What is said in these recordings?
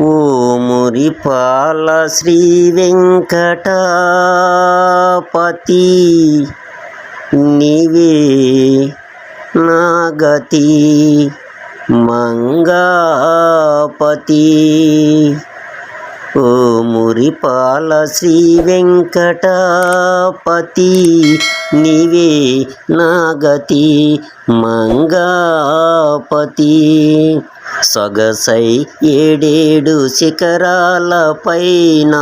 ఓ మురిపాల శ్రీ వెంకటాపతి నీవే నా గతి మంగాపతి. ఓ మురిపాల శ్రీ వెంకటాపతి నీవే నా గతి మంగాపతి. సొగసై ఏడేడు శిఖరాల పైన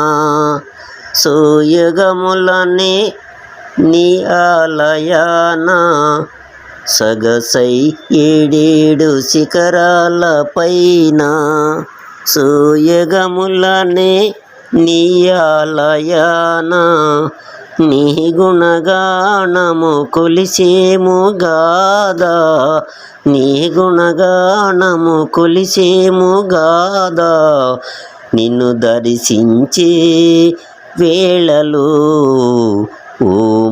సోయగములనే నీ ఆలయాన. సొగసై ఏడేడు శిఖరాల పైన సోయగములనే నీ ఆలయాన. నీ గుణగానము కొలిసేము గాదా, నీ గుణగానము కొలిసేము గాదా. నిన్ను దర్శించే వేళలో ఓ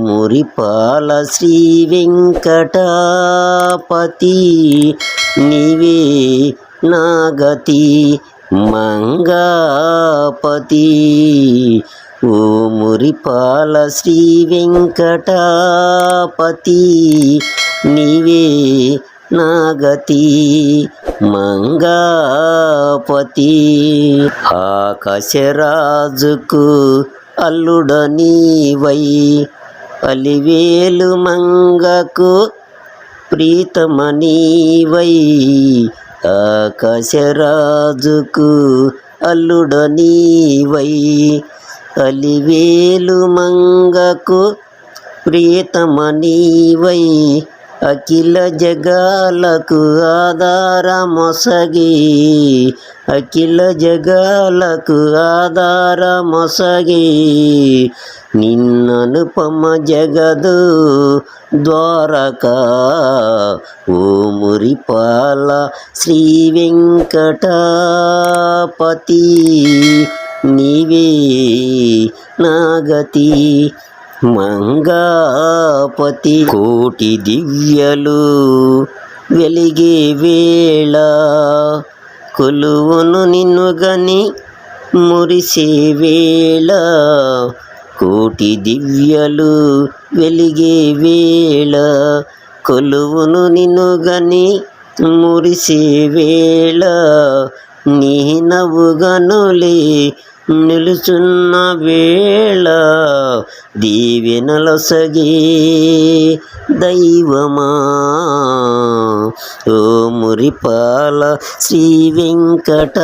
మురిపాల శ్రీ వెంకటాపతి నీవే నా గతి మంగాపతి. ఓ మురిపాల శ్రీ వెంకటాపతి నీవే నా గతి మంగాపతి. ఆకాశరాజుకు అల్లుడ నీవై అలివేలు మంగకు ప్రీతమనీవై. ఆకాశరాజుకు అల్లుడ నీవై అలివేలు మంగకు ప్రియతమనీవై. అఖిల జగాలకు ఆధారమొసగి, అఖిల జగాలకు ఆధారమొసగి. నిన్ననుపమ జగదు ద్వారకా ఓ మురిపాల శ్రీ వెంకటాపతి నీవే నా గతి మంగాపతి. కోటి దివ్యలు వెలిగే వేళ కొలువును నిన్ను గని మురిసే వేళ. కోటి దివ్యలు వెలిగే వేళ కొలువును నిన్ను గని మురిసే వేళ. నీ నవ్వుగనులే నిలుచున్న వేళ దీవెనలొసగే దైవమా. ఓ మురిపాల శ్రీ వెంకటాపతి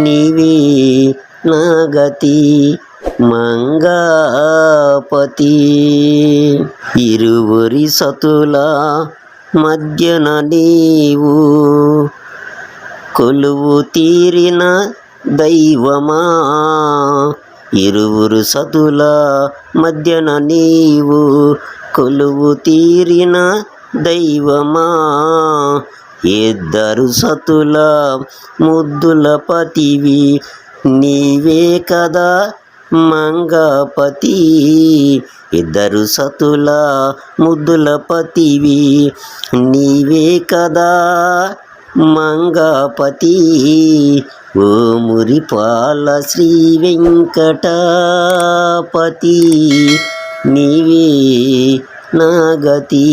నీవే నా గతి మంగాపతి. ఇరువురి సతుల మధ్యన నీవు కొలువు తీరిన దైవమా. ఇరువురు సతుల మధ్యన నీవు కొలువు తీరిన దైవమా. ఇద్దరు సతుల ముద్దుల పతివి నీవే కదా మంగాపతి. ఇద్దరు సతుల ముద్దుల పతివి నీవే కదా మంగాపతి. ఓ మురిపాల శ్రీ వెంకటాపతి నీవే నా గతి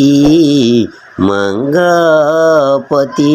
మంగాపతి.